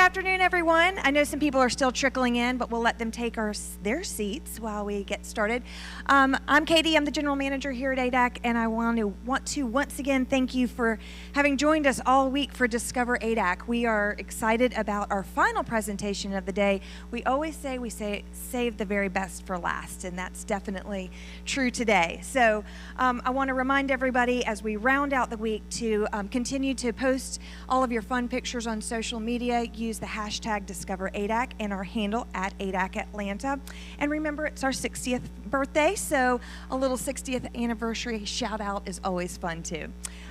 afternoon, everyone. I know some people are still trickling in, but we'll let them take their seats while we get started. I'm Katie. I'm the general manager here at ADAC, and I want to once again thank you for having joined us all week for Discover ADAC. We are excited about our final presentation of the day. We always say save the very best for last, and that's definitely true today. So I want to remind everybody as we round out the week to continue to post all of your fun pictures on social media. Use the hashtag DiscoverADAC and our handle at ADAC Atlanta. And remember, it's our 60th birthday, so a little 60th anniversary shout out is always fun too.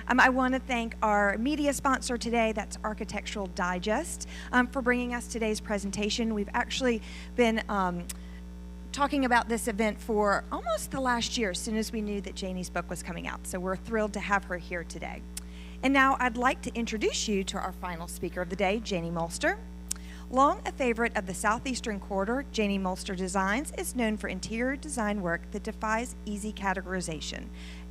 I want to thank our media sponsor today, that's Architectural Digest, for bringing us today's presentation. We've actually been talking about this event for almost the last year, as soon as we knew that Janie's book was coming out. So we're thrilled to have her here today. And now I'd like to introduce you to our final speaker of the day, Janie Molster. Long a favorite of the Southeastern Quarter, Janie Molster Designs is known for interior design work that defies easy categorization.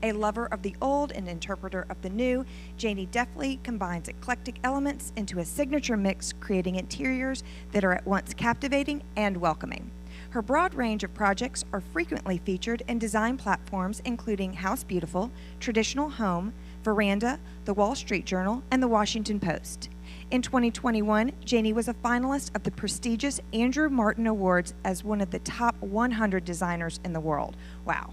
A lover of the old and interpreter of the new, Janie deftly combines eclectic elements into a signature mix, creating interiors that are at once captivating and welcoming. Her broad range of projects are frequently featured in design platforms including House Beautiful, Traditional Home, Veranda, The Wall Street Journal, and The Washington Post. In 2021, Janie was a finalist of the prestigious Andrew Martin Awards as one of the top 100 designers in the world. Wow.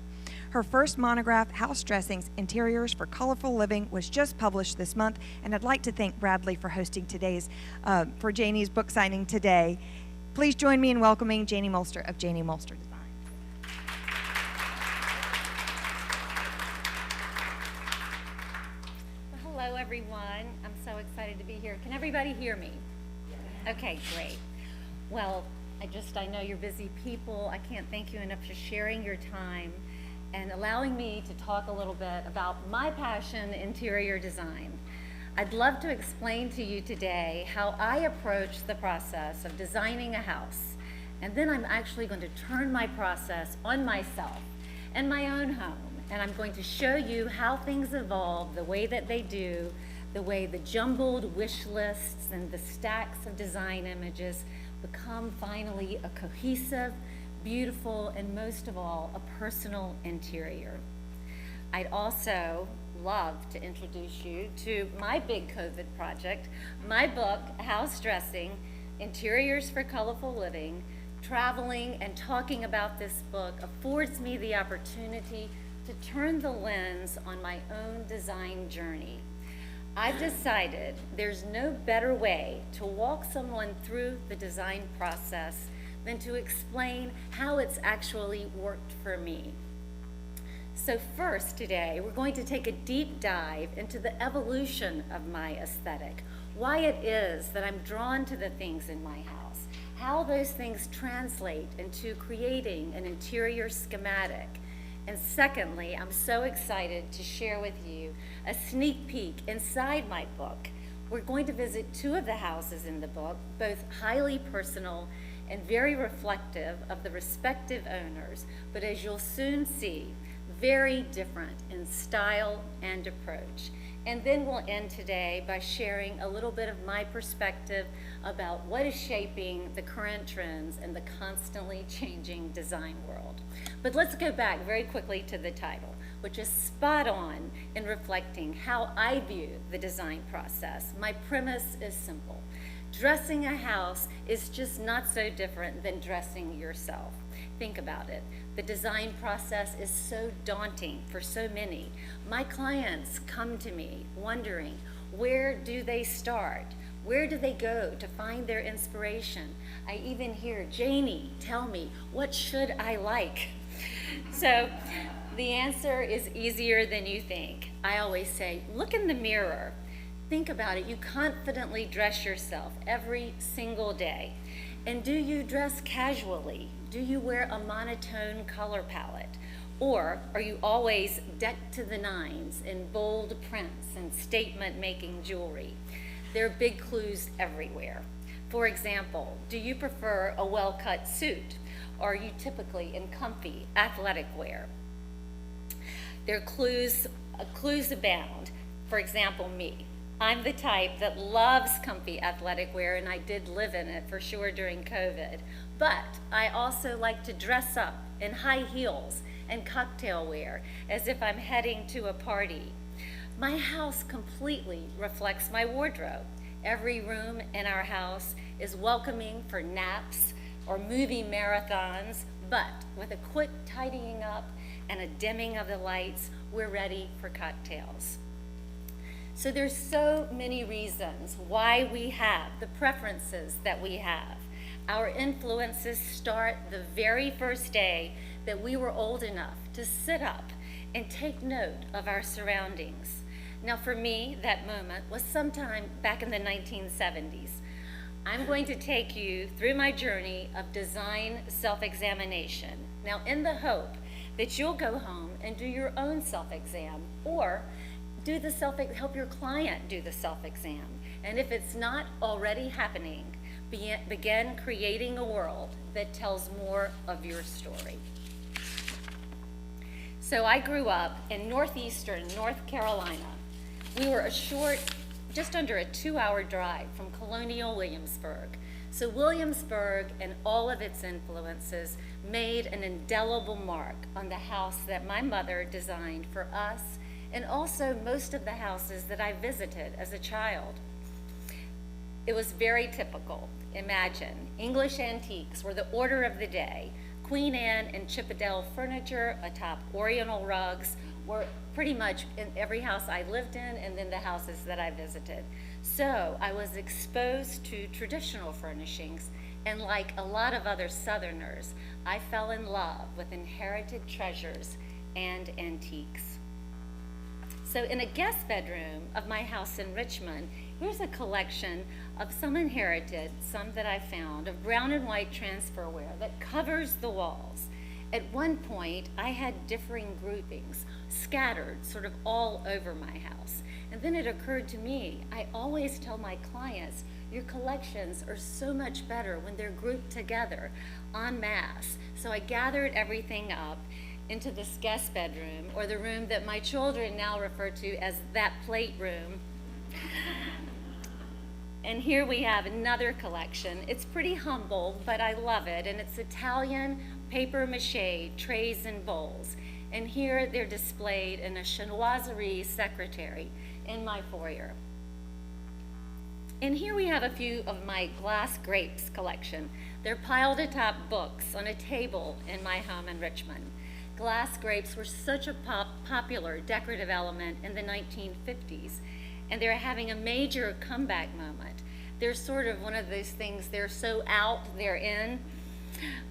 Her first monograph, House Dressings, Interiors for Colorful Living, was just published this month, and I'd like to thank Bradley for hosting for Janie's book signing today. Please join me in welcoming Janie Molster of Janie Molster Designs. Hello, everyone. I'm so excited to be here. Can everybody hear me? Okay, great. Well, I know you're busy people. I can't thank you enough for sharing your time and allowing me to talk a little bit about my passion, interior design. I'd love to explain to you today how I approach the process of designing a house. And then I'm actually going to turn my process on myself and my own home. And I'm going to show you how things evolve the way that they do, the way the jumbled wish lists and the stacks of design images become finally a cohesive, beautiful, and most of all, a personal interior. I'd also love to introduce you to my big COVID project, my book, House Dressing, Interiors for Colorful Living. Traveling and talking about this book affords me the opportunity to turn the lens on my own design journey. I've decided there's no better way to walk someone through the design process than to explain how it's actually worked for me. So first today, we're going to take a deep dive into the evolution of my aesthetic, why it is that I'm drawn to the things in my house, how those things translate into creating an interior schematic. And secondly, I'm so excited to share with you a sneak peek inside my book. We're going to visit two of the houses in the book, both highly personal and very reflective of the respective owners, but as you'll soon see, very different in style and approach. And then we'll end today by sharing a little bit of my perspective about what is shaping the current trends in the constantly changing design world. But let's go back very quickly to the title, which is spot on in reflecting how I view the design process. My premise is simple. Dressing a house is just not so different than dressing yourself. Think about it. The design process is so daunting for so many. My clients come to me wondering, where do they start? Where do they go to find their inspiration? I even hear, Janie, tell me, what should I like? So the answer is easier than you think. I always say, look in the mirror. Think about it. You confidently dress yourself every single day. And do you dress casually? Do you wear a monotone color palette? Or are you always decked to the nines in bold prints and statement-making jewelry? There are big clues everywhere. For example, do you prefer a well-cut suit? Or are you typically in comfy, athletic wear? There are clues abound. For example, me. I'm the type that loves comfy athletic wear, and I did live in it for sure during COVID. But I also like to dress up in high heels and cocktail wear as if I'm heading to a party. My house completely reflects my wardrobe. Every room in our house is welcoming for naps or movie marathons, but with a quick tidying up and a dimming of the lights, we're ready for cocktails. So there's so many reasons why we have the preferences that we have. Our influences start the very first day that we were old enough to sit up and take note of our surroundings. Now for me, that moment was sometime back in the 1970s. I'm going to take you through my journey of design self-examination. Now in the hope that you'll go home and do your own self-exam, or help your client do the self-exam. And if it's not already happening, begin creating a world that tells more of your story. So I grew up in northeastern North Carolina. We were just under a 2-hour drive from colonial Williamsburg. So Williamsburg and all of its influences made an indelible mark on the house that my mother designed for us, and also most of the houses that I visited as a child. It was very typical. Imagine, English antiques were the order of the day. Queen Anne and Chippendale furniture atop Oriental rugs were pretty much in every house I lived in, and then the houses that I visited. So I was exposed to traditional furnishings, and like a lot of other Southerners, I fell in love with inherited treasures and antiques. So in a guest bedroom of my house in Richmond, here's a collection of some inherited, some that I found, of brown and white transferware that covers the walls. At one point, I had differing groupings scattered sort of all over my house. And then it occurred to me, I always tell my clients, your collections are so much better when they're grouped together en masse. So I gathered everything up into this guest bedroom, or the room that my children now refer to as that plate room. And here we have another collection. It's pretty humble, but I love it, and it's Italian paper mache trays and bowls. And here they're displayed in a chinoiserie secretary in my foyer. And here we have a few of my glass grapes collection. They're piled atop books on a table in my home in Richmond. Glass grapes were such a popular decorative element in the 1950s, and they're having a major comeback moment. They're sort of one of those things, they're so out, they're in.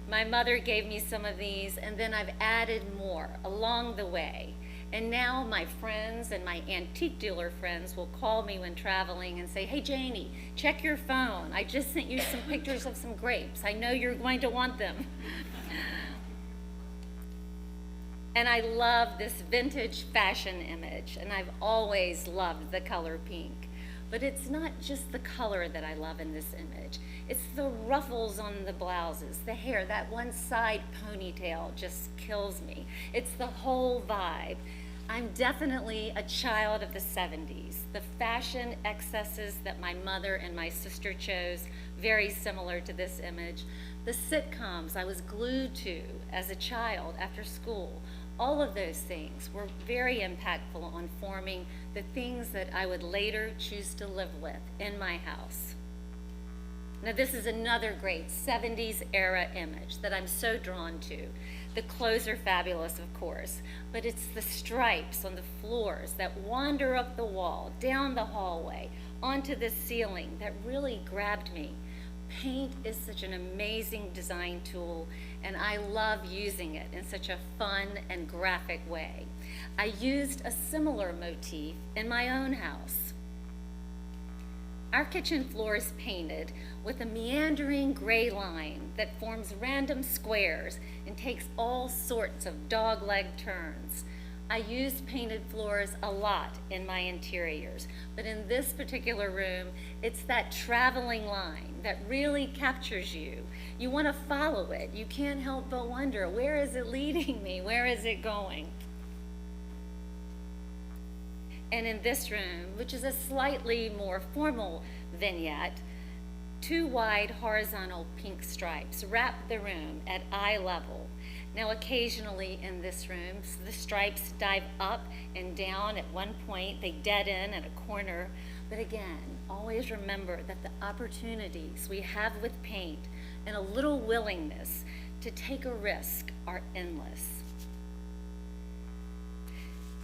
My mother gave me some of these, and then I've added more along the way. And now my friends and my antique dealer friends will call me when traveling and say, hey Janie, check your phone. I just sent you some pictures of some grapes. I know you're going to want them. And I love this vintage fashion image, and I've always loved the color pink. But it's not just the color that I love in this image. It's the ruffles on the blouses, the hair, that one side ponytail just kills me. It's the whole vibe. I'm definitely a child of the 70s. The fashion excesses that my mother and my sister chose, very similar to this image. The sitcoms I was glued to as a child after school. All of those things were very impactful on forming the things that I would later choose to live with in my house. Now this is another great 70s era image that I'm so drawn to. The clothes are fabulous, of course, but it's the stripes on the floors that wander up the wall, down the hallway, onto the ceiling that really grabbed me. Paint is such an amazing design tool, and I love using it in such a fun and graphic way. I used a similar motif in my own house. Our kitchen floor is painted with a meandering gray line that forms random squares and takes all sorts of dog-leg turns. I use painted floors a lot in my interiors, but in this particular room, it's that traveling line that really captures you. You want to follow it. You can't help but wonder, where is it leading me? Where is it going? And in this room, which is a slightly more formal vignette, 2 wide horizontal pink stripes wrap the room at eye level. Now occasionally in this room, the stripes dive up and down at one point, they dead end at a corner. But again, always remember that the opportunities we have with paint and a little willingness to take a risk are endless.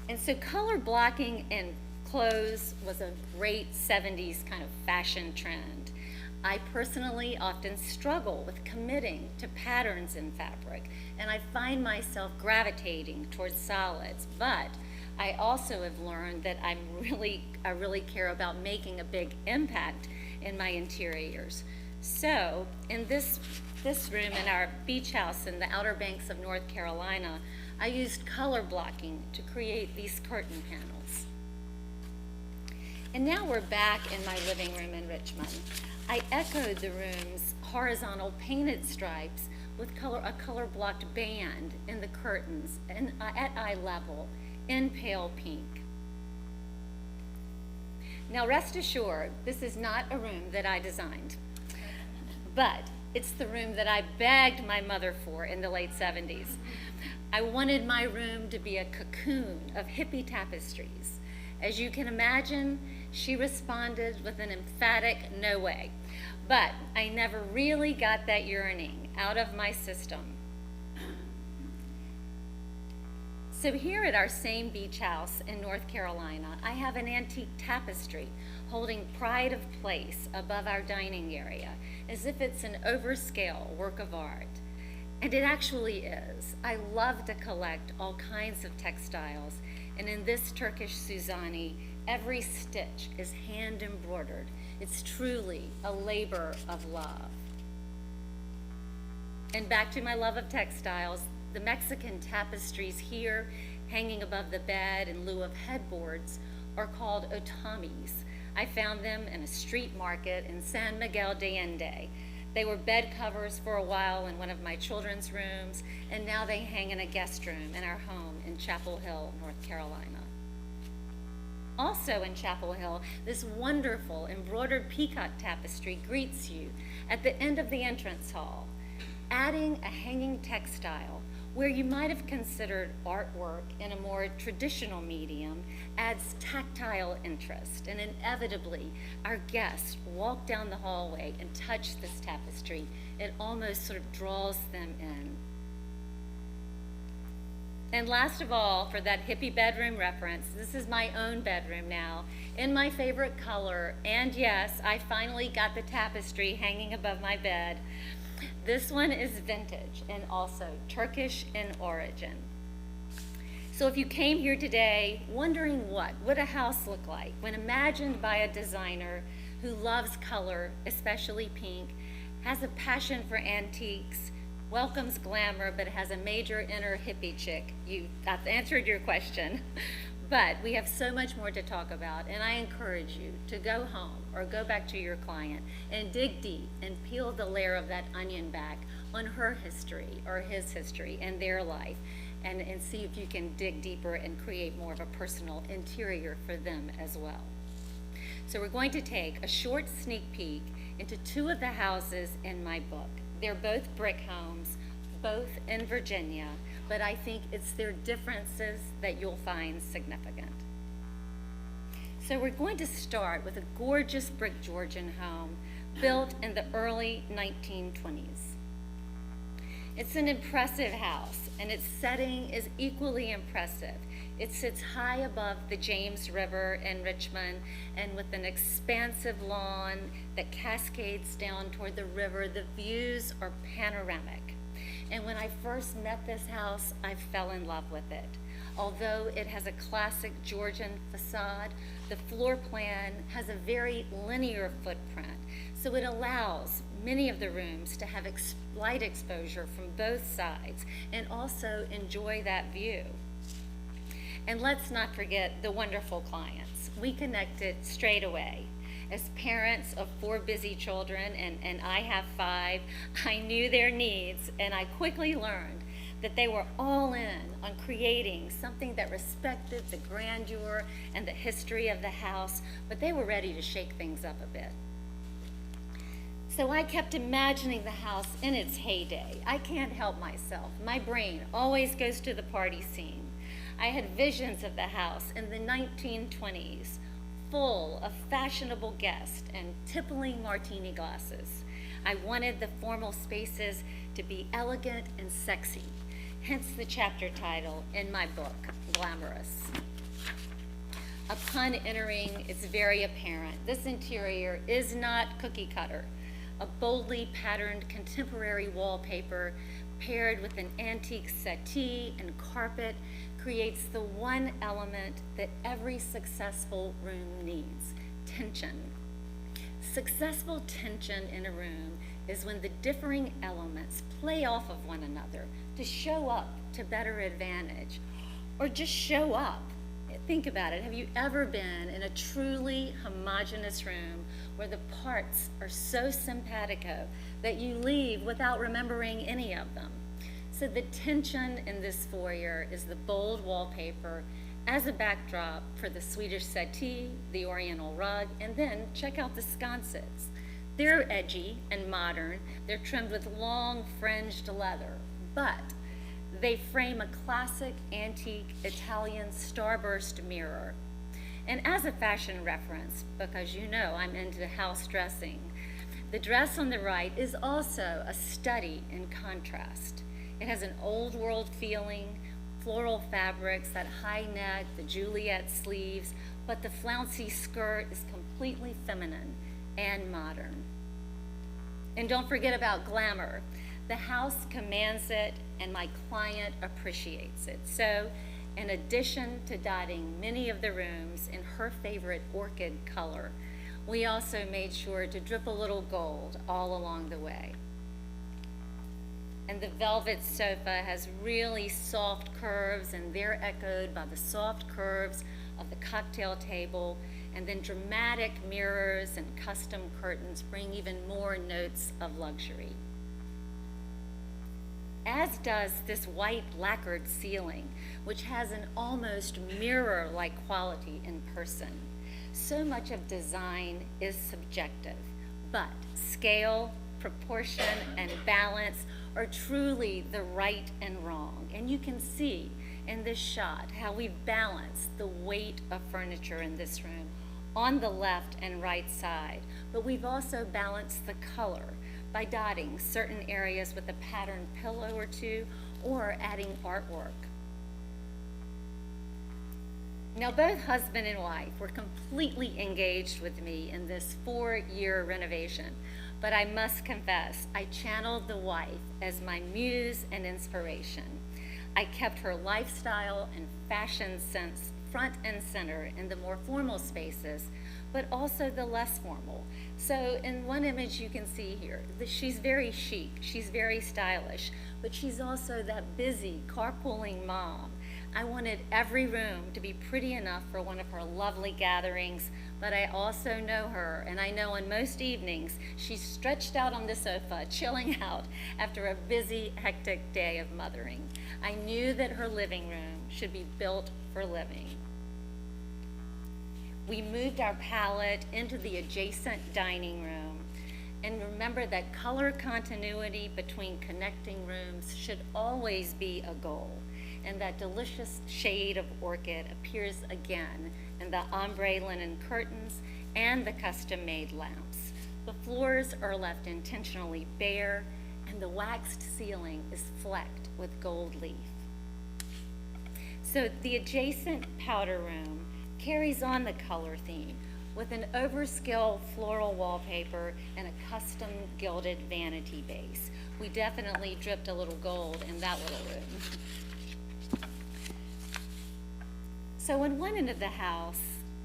And so color blocking in clothes was a great 70s kind of fashion trend. I personally often struggle with committing to patterns in fabric, and I find myself gravitating towards solids, but I also have learned that I really care about making a big impact in my interiors. So in this room in our beach house in the Outer Banks of North Carolina, I used color blocking to create these curtain panels. And now we're back in my living room in Richmond. I echoed the room's horizontal painted stripes with a color-blocked band in the curtains and at eye level in pale pink. Now rest assured, this is not a room that I designed, but it's the room that I begged my mother for in the late 70s. I wanted my room to be a cocoon of hippie tapestries. As you can imagine, she responded with an emphatic no way. But I never really got that yearning out of my system. So here at our same beach house in North Carolina, I have an antique tapestry holding pride of place above our dining area, as if it's an overscale work of art. And it actually is. I love to collect all kinds of textiles, and in this Turkish Suzani, every stitch is hand embroidered. It's truly a labor of love. And back to my love of textiles, the Mexican tapestries here, hanging above the bed in lieu of headboards, are called otamis. I found them in a street market in San Miguel de Allende. They were bed covers for a while in one of my children's rooms, and now they hang in a guest room in our home in Chapel Hill, North Carolina. Also in Chapel Hill, this wonderful embroidered peacock tapestry greets you at the end of the entrance hall, adding a hanging textile where you might have considered artwork in a more traditional medium adds tactile interest, and inevitably our guests walk down the hallway and touch this tapestry. It almost sort of draws them in. And last of all, for that hippie bedroom reference, this is my own bedroom now, in my favorite color, and yes, I finally got the tapestry hanging above my bed. This one is vintage and also Turkish in origin. So if you came here today wondering what would a house look like when imagined by a designer who loves color, especially pink, has a passion for antiques, welcomes glamour, but has a major inner hippie chick, I've answered your question. But we have so much more to talk about, and I encourage you to go home or go back to your client and dig deep and peel the layer of that onion back on her history or his history and their life, and see if you can dig deeper and create more of a personal interior for them as well. So we're going to take a short sneak peek into 2 of the houses in my book. They're both brick homes, both in Virginia, but I think it's their differences that you'll find significant. So we're going to start with a gorgeous brick Georgian home built in the early 1920s. It's an impressive house, and its setting is equally impressive. It sits high above the James River in Richmond, and with an expansive lawn that cascades down toward the river, the views are panoramic. And when I first met this house, I fell in love with it. Although it has a classic Georgian facade, the floor plan has a very linear footprint, so it allows many of the rooms to have light exposure from both sides and also enjoy that view. And let's not forget the wonderful clients. We connected straight away. As parents of 4 busy children, and I have 5, I knew their needs, and I quickly learned that they were all in on creating something that respected the grandeur and the history of the house, but they were ready to shake things up a bit. So I kept imagining the house in its heyday. I can't help myself. My brain always goes to the party scene. I had visions of the house in the 1920s, full of fashionable guests and tippling martini glasses. I wanted the formal spaces to be elegant and sexy, hence the chapter title in my book, Glamorous. Upon entering, it's very apparent. This interior is not cookie cutter. A boldly patterned contemporary wallpaper paired with an antique settee and carpet creates the one element that every successful room needs: tension. Successful tension in a room is when the differing elements play off of one another to show up to better advantage, or just show up. Think about it. Have you ever been in a truly homogeneous room where the parts are so simpatico that you leave without remembering any of them? So the tension in this foyer is the bold wallpaper as a backdrop for the Swedish settee, the Oriental rug, and then check out the sconces. They're edgy and modern. They're trimmed with long fringed leather, but they frame a classic antique Italian starburst mirror. And as a fashion reference, because you know I'm into house dressing, the dress on the right is also a study in contrast. It has an old world feeling, floral fabrics, that high neck, the Juliet sleeves, but the flouncy skirt is completely feminine and modern. And don't forget about glamour. The house commands it, and my client appreciates it. So, in addition to dotting many of the rooms in her favorite orchid color, we also made sure to drip a little gold all along the way. And the velvet sofa has really soft curves, and they're echoed by the soft curves of the cocktail table, and then dramatic mirrors and custom curtains bring even more notes of luxury. As does this white lacquered ceiling, which has an almost mirror-like quality in person. So much of design is subjective, but scale, proportion, and balance are truly the right and wrong. And you can see in this shot how we've balanced the weight of furniture in this room on the left and right side, but we've also balanced the color by dotting certain areas with a patterned pillow or two, or adding artwork. Now, both husband and wife were completely engaged with me in this 4-year renovation, but I must confess, I channeled the wife as my muse and inspiration. I kept her lifestyle and fashion sense front and center in the more formal spaces, but also the less formal. So in one image you can see here, she's very chic, she's very stylish, but she's also that busy carpooling mom. I wanted every room to be pretty enough for one of her lovely gatherings, but I also know her, and I know on most evenings she's stretched out on the sofa, chilling out after a busy, hectic day of mothering. I knew that her living room should be built for living. We moved our palette into the adjacent dining room, and remember that color continuity between connecting rooms should always be a goal, and that delicious shade of orchid appears again in the ombre linen curtains and the custom-made lamps. The floors are left intentionally bare, and the waxed ceiling is flecked with gold leaf. So the adjacent powder room carries on the color theme with an overskill floral wallpaper and a custom gilded vanity base. We definitely dripped a little gold in that little room. So in one end of the house,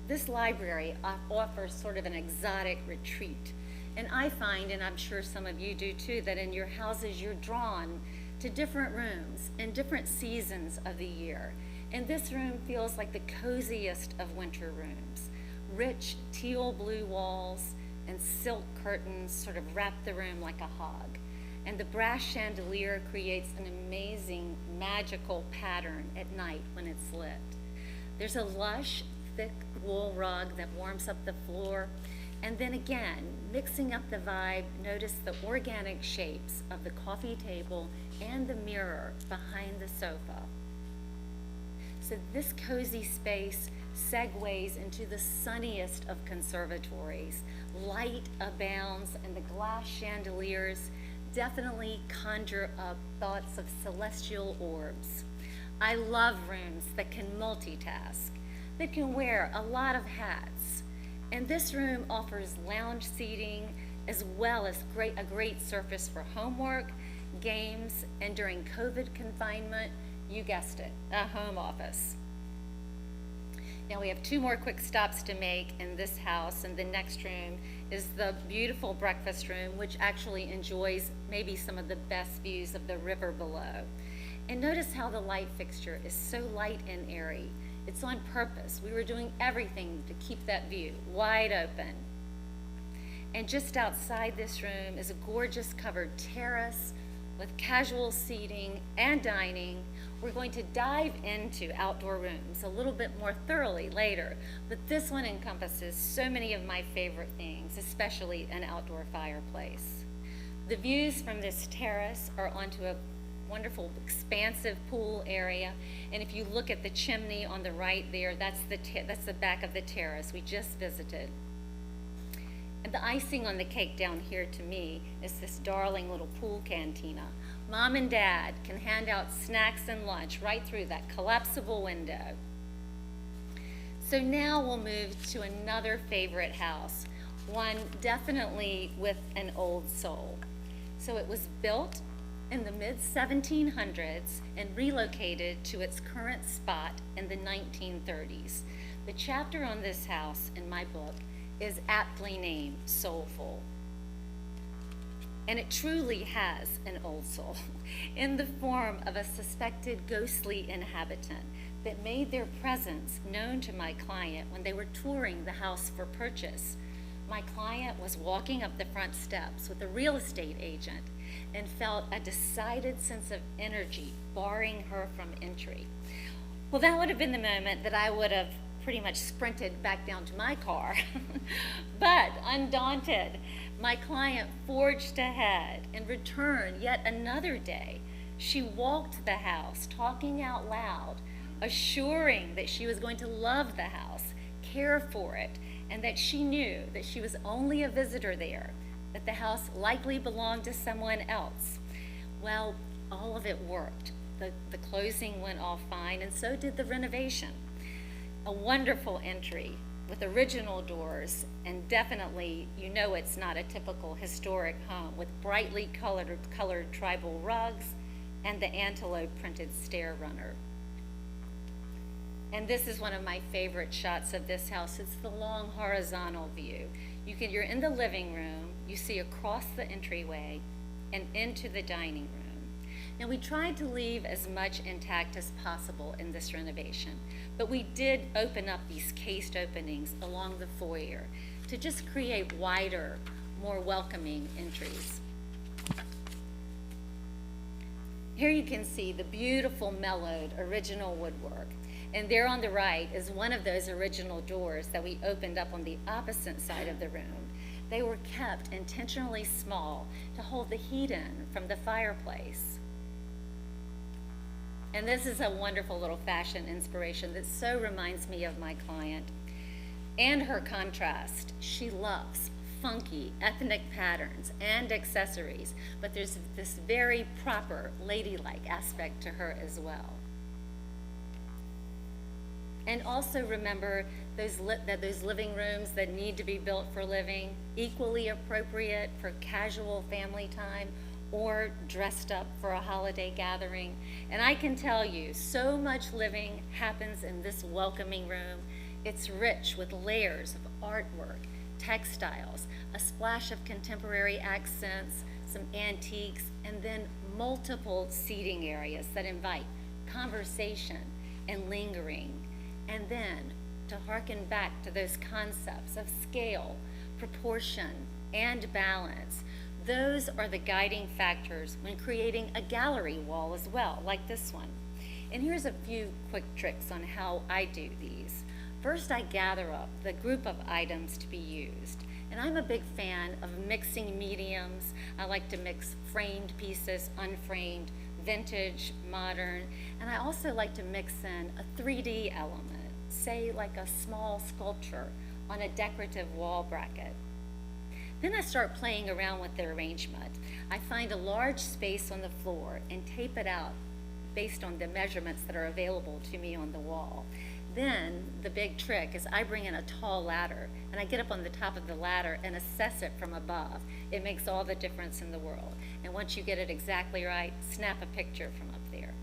this library offers sort of an exotic retreat. And I find, and I'm sure some of you do too, that in your houses you're drawn to different rooms in different seasons of the year. And this room feels like the coziest of winter rooms. Rich teal blue walls and silk curtains sort of wrap the room like a hug. and the brass chandelier creates an amazing magical pattern at night when it's lit. There's a lush, thick wool rug that warms up the floor. And then again, mixing up the vibe, notice the organic shapes of the coffee table and the mirror behind the sofa. So this cozy space segues into the sunniest of conservatories. Light abounds, and the glass chandeliers definitely conjure up thoughts of celestial orbs. I love rooms that can multitask, that can wear a lot of hats. And this room offers lounge seating as well as a great surface for homework, games, and during COVID confinement, you guessed it, a home office. Now we have 2 more quick stops to make in this house, and the next room is the beautiful breakfast room, which actually enjoys maybe some of the best views of the river below. And notice how the light fixture is so light and airy. It's on purpose. We were doing everything to keep that view wide open. And just outside this room is a gorgeous covered terrace with casual seating and dining. We're going to dive into outdoor rooms a little bit more thoroughly later, but this one encompasses so many of my favorite things, especially an outdoor fireplace. The views from this terrace are onto a wonderful expansive pool area, and if you look at the chimney on the right there, that's the back of the terrace we just visited. And the icing on the cake down here to me is this darling little pool cantina. Mom and Dad can hand out snacks and lunch right through that collapsible window. So now we'll move to another favorite house, one definitely with an old soul. So it was built in the mid-1700s and relocated to its current spot in the 1930s. The chapter on this house in my book is aptly named Soulful. And it truly has an old soul in the form of a suspected ghostly inhabitant that made their presence known to my client when they were touring the house for purchase. My client was walking up the front steps with a real estate agent and felt a decided sense of energy barring her from entry. Well, that would have been the moment that I would have pretty much sprinted back down to my car. But undaunted, my client forged ahead and returned yet another day. She walked the house, talking out loud, assuring that she was going to love the house, care for it, and that she knew that she was only a visitor there, that the house likely belonged to someone else. Well, all of it worked. The closing went off fine, and so did the renovation. A wonderful entry with original doors, and definitely, you know, it's not a typical historic home, with brightly colored tribal rugs and the antelope printed stair runner. And this is one of my favorite shots of this house. It's the long horizontal view. You're in the living room, you see across the entryway and into the dining room. Now, we tried to leave as much intact as possible in this renovation, but we did open up these cased openings along the foyer to just create wider, more welcoming entries. Here you can see the beautiful mellowed original woodwork. And there on the right is one of those original doors that we opened up on the opposite side of the room. They were kept intentionally small to hold the heat in from the fireplace. And this is a wonderful little fashion inspiration that so reminds me of my client and her contrast. She loves funky ethnic patterns and accessories, but there's this very proper ladylike aspect to her as well. And also remember those living rooms that need to be built for living, equally appropriate for casual family time or dressed up for a holiday gathering. And I can tell you, so much living happens in this welcoming room. It's rich with layers of artwork, textiles, a splash of contemporary accents, some antiques, and then multiple seating areas that invite conversation and lingering. And then to hearken back to those concepts of scale, proportion, and balance, Those are the guiding factors when creating a gallery wall as well, like this one. And here's a few quick tricks on how I do these. First, I gather up the group of items to be used. And I'm a big fan of mixing mediums. I like to mix framed pieces, unframed, vintage, modern, and I also like to mix in a 3D element, say like a small sculpture on a decorative wall bracket. Then I start playing around with the arrangement. I find a large space on the floor and tape it out based on the measurements that are available to me on the wall. Then the big trick is I bring in a tall ladder and I get up on the top of the ladder and assess it from above. It makes all the difference in the world. And once you get it exactly right, snap a picture from up there.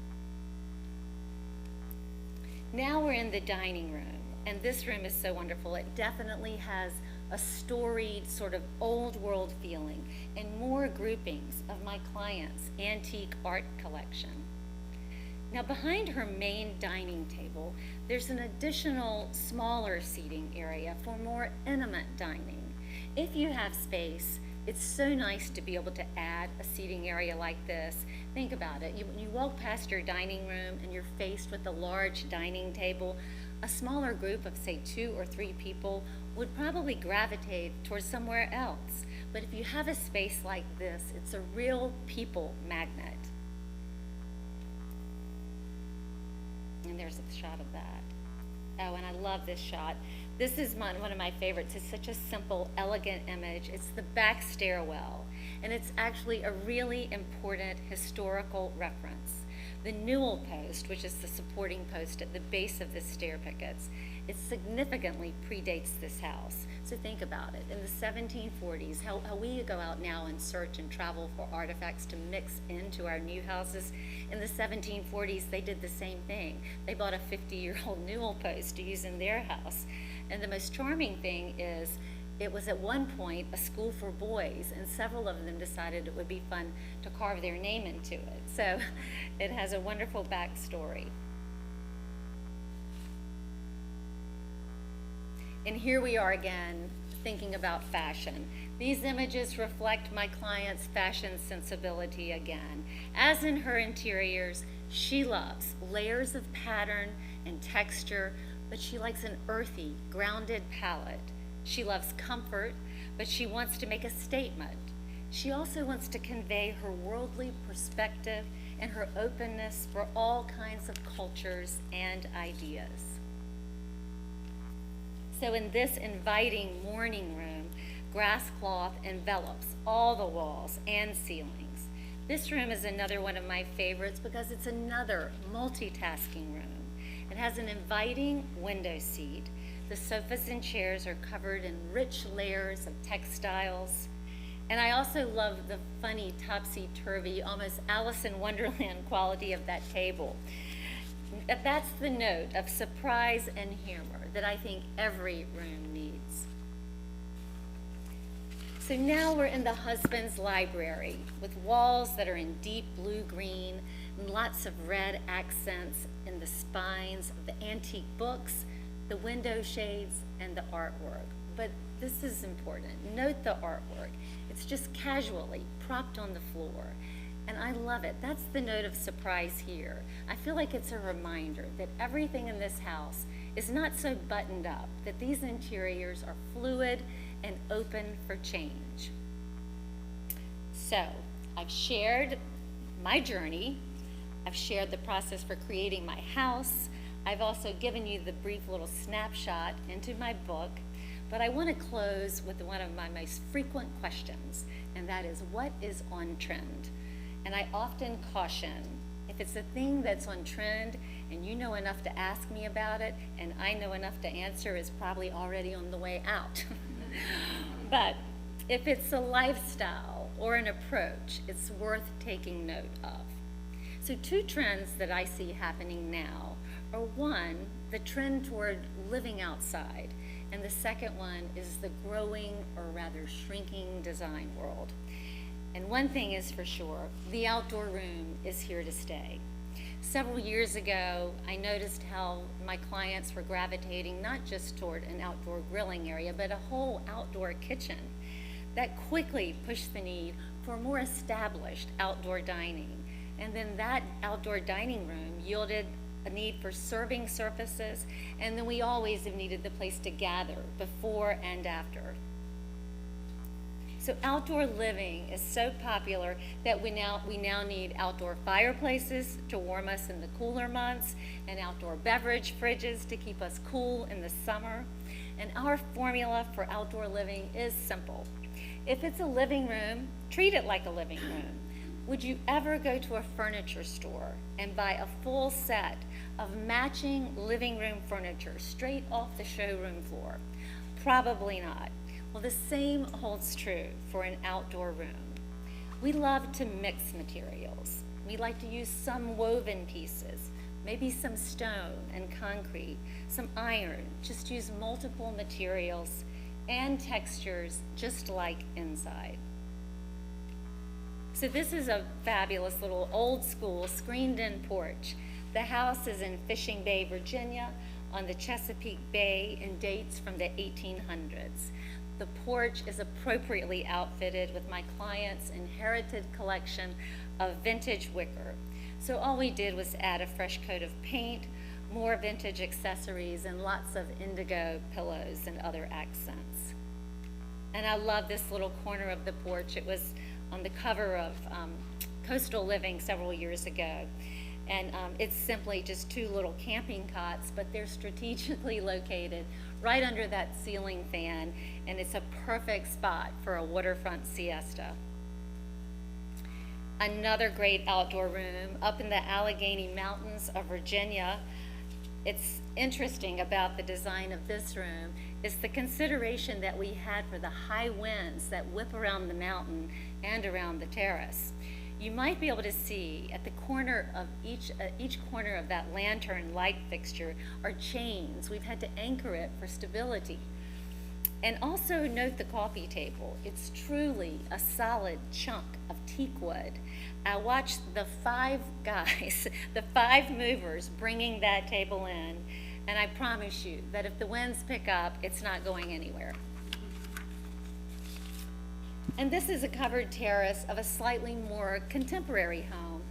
Now we're in the dining room, and this room is so wonderful. It definitely has a storied sort of old world feeling and more groupings of my client's antique art collection. Now behind her main dining table, there's an additional smaller seating area for more intimate dining. If you have space, it's so nice to be able to add a seating area like this. Think about it. When you walk past your dining room and you're faced with a large dining table, a smaller group of say 2 or 3 people would probably gravitate towards somewhere else. But if you have a space like this, it's a real people magnet. And there's a shot of that. Oh, and I love this shot. This is one of my favorites. It's such a simple, elegant image. It's the back stairwell, and it's actually a really important historical reference. The newel post, which is the supporting post at the base of the stair pickets, it significantly predates this house. So think about it. In the 1740s, how we go out now and search and travel for artifacts to mix into our new houses. In the 1740s, they did the same thing. They bought a 50-year-old newel post to use in their house. And the most charming thing is it was at one point a school for boys, and several of them decided it would be fun to carve their name into it. So it has a wonderful backstory. And here we are again, thinking about fashion. These images reflect my client's fashion sensibility again. As in her interiors, she loves layers of pattern and texture, but she likes an earthy, grounded palette. She loves comfort, but she wants to make a statement. She also wants to convey her worldly perspective and her openness for all kinds of cultures and ideas. So in this inviting morning room, grass cloth envelops all the walls and ceilings. This room is another one of my favorites because it's another multitasking room. It has an inviting window seat. The sofas and chairs are covered in rich layers of textiles. And I also love the funny topsy-turvy, almost Alice in Wonderland quality of that table. That's the note of surprise and humor that I think every room needs. So now we're in the husband's library with walls that are in deep blue-green and lots of red accents in the spines of the antique books, the window shades, and the artwork. But this is important. Note the artwork. It's just casually propped on the floor. And I love it. That's the note of surprise here. I feel like it's a reminder that everything in this house is not so buttoned up, that these interiors are fluid and open for change. So I've shared my journey. I've shared the process for creating my house. I've also given you the brief little snapshot into my book, but I want to close with one of my most frequent questions, and that is, what is on trend? And I often caution, if it's a thing that's on trend and you know enough to ask me about it and I know enough to answer, it's probably already on the way out. But if it's a lifestyle or an approach, it's worth taking note of. So 2 trends that I see happening now are, one, the trend toward living outside, and the second one is the growing, or rather shrinking, design world. And one thing is for sure, the outdoor room is here to stay. Several years ago, I noticed how my clients were gravitating not just toward an outdoor grilling area, but a whole outdoor kitchen. That quickly pushed the need for more established outdoor dining. And then that outdoor dining room yielded a need for serving surfaces, and then we always have needed the place to gather before and after. So outdoor living is so popular that we now need outdoor fireplaces to warm us in the cooler months, and outdoor beverage fridges to keep us cool in the summer. And our formula for outdoor living is simple. If it's a living room, treat it like a living room. Would you ever go to a furniture store and buy a full set of matching living room furniture straight off the showroom floor? Probably not. Well, the same holds true for an outdoor room. We love to mix materials. We like to use some woven pieces, maybe some stone and concrete, some iron. Just use multiple materials and textures just like inside. So this is a fabulous little old school screened-in porch. The house is in Fishing Bay, Virginia, on the Chesapeake Bay, and dates from the 1800s. The porch is appropriately outfitted with my client's inherited collection of vintage wicker. So all we did was add a fresh coat of paint, more vintage accessories, and lots of indigo pillows and other accents. And I love this little corner of the porch. It was on the cover of Coastal Living several years ago. And it's simply just two little camping cots, but they're strategically located right under that ceiling fan, and it's a perfect spot for a waterfront siesta. Another great outdoor room up in the Allegheny Mountains of Virginia. It's interesting about the design of this room is the consideration that we had for the high winds that whip around the mountain and around the terrace. You might be able to see at the corner of each corner of that lantern light fixture are chains. We've had to anchor it for stability. And also note the coffee table. It's truly a solid chunk of teak wood. I watched the 5 guys, the 5 movers bringing that table in, and I promise you that if the winds pick up, it's not going anywhere. And this is a covered terrace of a slightly more contemporary home,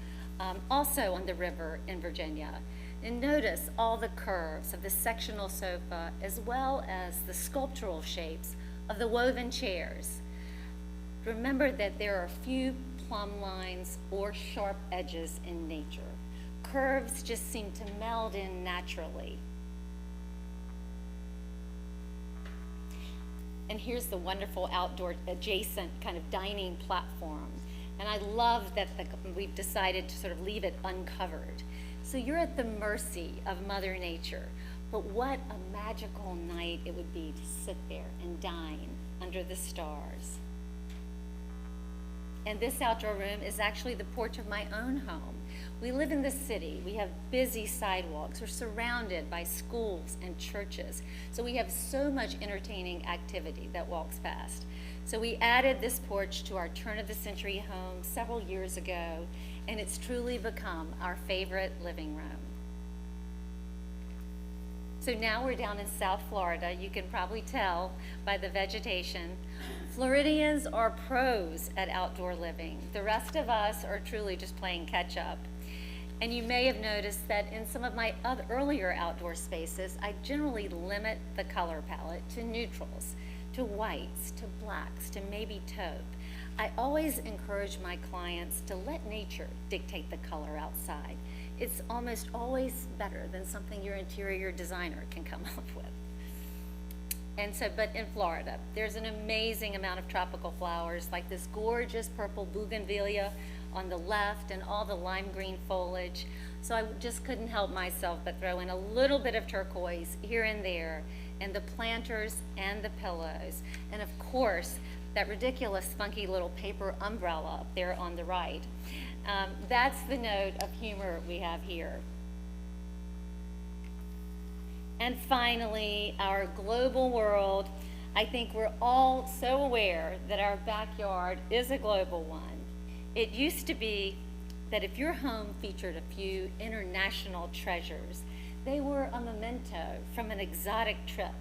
also on the river in Virginia. And notice all the curves of the sectional sofa as well as the sculptural shapes of the woven chairs. Remember that there are few plumb lines or sharp edges in nature. Curves just seem to meld in naturally. And here's the wonderful outdoor adjacent kind of dining platform. And I love that we've decided to sort of leave it uncovered. So you're at the mercy of Mother Nature, but what a magical night it would be to sit there and dine under the stars. And this outdoor room is actually the porch of my own home. We live in the city. We have busy sidewalks. We're surrounded by schools and churches. So we have so much entertaining activity that walks past. So we added this porch to our turn-of-the-century home several years ago, and it's truly become our favorite living room. So now we're down in South Florida. You can probably tell by the vegetation. Floridians are pros at outdoor living. The rest of us are truly just playing catch up. And you may have noticed that in some of my earlier outdoor spaces, I generally limit the color palette to neutrals, to whites, to blacks, to maybe taupe. I always encourage my clients to let nature dictate the color outside. It's almost always better than something your interior designer can come up with. And so, but in Florida, there's an amazing amount of tropical flowers, like this gorgeous purple bougainvillea on the left and all the lime green foliage. So I just couldn't help myself but throw in a little bit of turquoise here and there, and the planters and the pillows. And of course, that ridiculous funky little paper umbrella up there on the right. That's the note of humor we have here. And finally, our global world. I think we're all so aware that our backyard is a global one. It used to be that if your home featured a few international treasures, they were a memento from an exotic trip.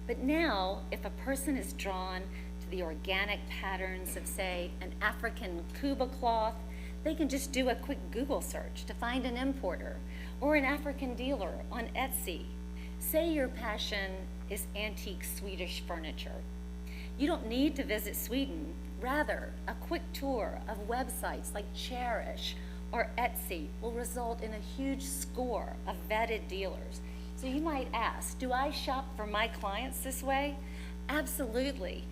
But now, if a person is drawn to the organic patterns of, say, an African Kuba cloth, they can just do a quick Google search to find an importer or an African dealer on Etsy. Say your passion is antique Swedish furniture. You don't need to visit Sweden. Rather, a quick tour of websites like Cherish or Etsy will result in a huge score of vetted dealers. So you might ask, do I shop for my clients this way? Absolutely.